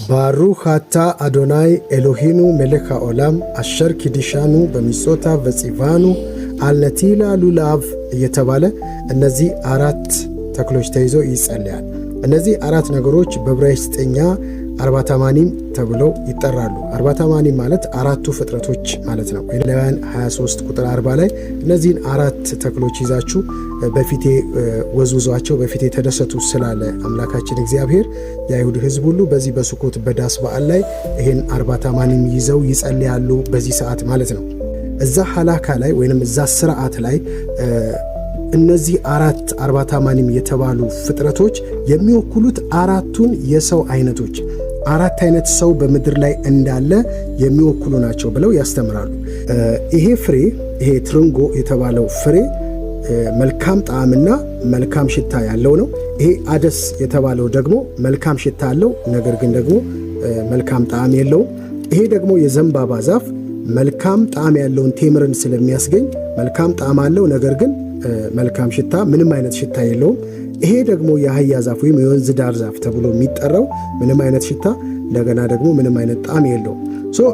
ባሩክ አታ አዶናይ ኤሎሂኑ መለክ העולם አሸር ኪዲሻኑ በሚጾታ በጽቫኑ አልነቲላ ሉላቭ እየተባለ እነዚህ አራት ተክሎች ተይዘው ይጸልያል። እነዚህ አራት ነገሮች በዕብራይስጥኛ አርባታማኒም ተብለው ይጠራሉ። አርባታማኒም ማለት አራቱ ፍጥረቶች ማለት ነው። ዘሌዋውያን 23 ቁጥር 40 ላይ እነዚህን አራት ተክሎች ይዛችሁ በፊቴ ወዝውዟቸው በፊቴ ተደሰቱ ስላለ አምላካችን እግዚአብሔር የአይሁድ ሕዝብ ሁሉ በዚህ በሱኮት በዳስ በዓል ላይ ይሄን አርባታማኒም ይዘው ይጸልያሉ በዚህ ሰዓት ማለት ነው። እዛ ሐላካ ላይ ወይንም እዛ ስርዓት ላይ እነዚህ አራት አርባታማኒም የተባሉ ፍጥረቶች የሚወክሉት አራቱን የሰው አይነቶች አራት አይነት ሰው በምድር ላይ እንዳለ የሚወክሉ ናቸው ብለው ያስተምራሉ። ይሄ ፍሬ ይሄ ትርንጎ የተባለው ፍሬ መልካም ጣዕምና መልካም ሽታ ያለው ነው። ይሄ አደስ የተባለው ደግሞ መልካም ሽታ አለው፣ ነገር ግን ደግሞ መልካም ጣዕም የለውም። ይሄ ደግሞ የዘንባባ ዛፍ መልካም ጣዕም ያለውን ቴምርን ስለሚያስገኝ መልካም ጣዕም አለው፣ ነገር ግን መልካም ሽታ ምንም አይነት ሽታ የለውም። ይሄ ደግሞ የአህያ ዛፍ ወይም የወንዝ ዳር ዛፍ ተብሎ የሚጠራው ምንም አይነት ሽታ እንደገና ደግሞ ምንም አይነት ጣዕም የለውም።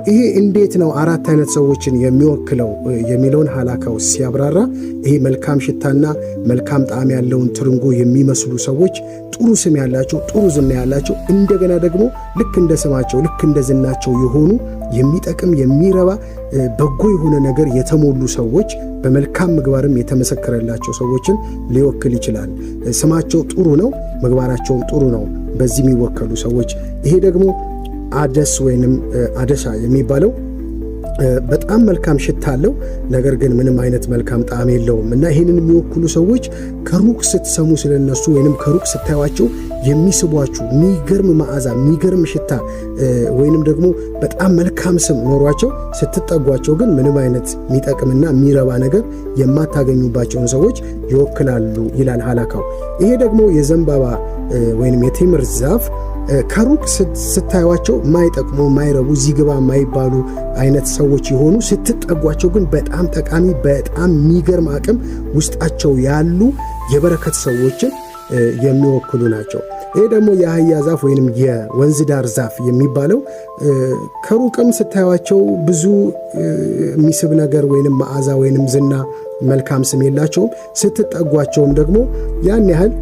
ይሄ እንዴት ነው አራት አይነት ሰዎችን የሚወክለው የሚለውን ሐላካው ሲያብራራ ይሄ መልካም ሽታና መልካም ጣዕም ያለውን ትርንጎ የሚመስሉ ሰዎች ጥሩ ስም ያላቸው ጥሩ ዝና ያላቸው እንደገና ደግሞ ልክ እንደ ስማቸው ልክ እንደ ዝናቸው የሆኑ የሚጠቅም የሚረባ በጎ የሆነ ነገር የተሞሉ ሰዎች በመልካም ምግባርም የተመሰከረላቸው ሰዎችን ሊወክል ይችላል። ስማቸው ጥሩ ነው፣ ምግባራቸውም ጥሩ ነው በዚህ የሚወከሉ ሰዎች። ይሄ ደግሞ አደስ ወይንም አደሳ የሚባለው በጣም መልካም ሽታ አለው፣ ነገር ግን ምንም አይነት መልካም ጣዕም የለውም እና ይህንን የሚወክሉ ሰዎች ከሩቅ ስትሰሙ ስለነሱ ወይንም ከሩቅ ስታዩቸው የሚስቧችሁ የሚገርም መዓዛ የሚገርም ሽታ ወይንም ደግሞ በጣም መልካም ስም ኖሯቸው ስትጠጓቸው ግን ምንም አይነት የሚጠቅምና የሚረባ ነገር የማታገኙባቸውን ሰዎች ይወክላሉ ይላል ሐላካው። ይሄ ደግሞ የዘንባባ ወይንም የቴምር ዛፍ ከሩቅ ስታዩቸው ማይጠቅሙ ማይረቡ ዚግባ ማይባሉ አይነት ሰዎች የሆኑ ስትጠጓቸው ግን በጣም ጠቃሚ በጣም የሚገርም አቅም ውስጣቸው ያሉ የበረከት ሰዎችን የሚወክሉ ናቸው። ይሄ ደግሞ የአህያ ዛፍ ወይንም የወንዝ ዳር ዛፍ የሚባለው ከሩቅም ስታዩቸው ብዙ የሚስብ ነገር ወይንም መዓዛ ወይንም ዝና መልካም ስም የላቸውም። ስትጠጓቸውም ደግሞ ያን ያህል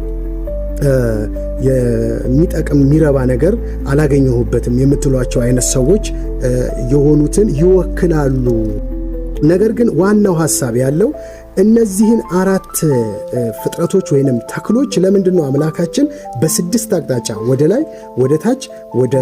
የሚጠቅም የሚረባ ነገር አላገኘሁበትም የምትሏቸው አይነት ሰዎች የሆኑትን ይወክላሉ። ነገር ግን ዋናው ሐሳብ ያለው እነዚህን አራት ፍጥረቶች ወይንም ተክሎች ለምንድን ነው አምላካችን በስድስት አቅጣጫ ወደ ላይ ወደ ታች ወደ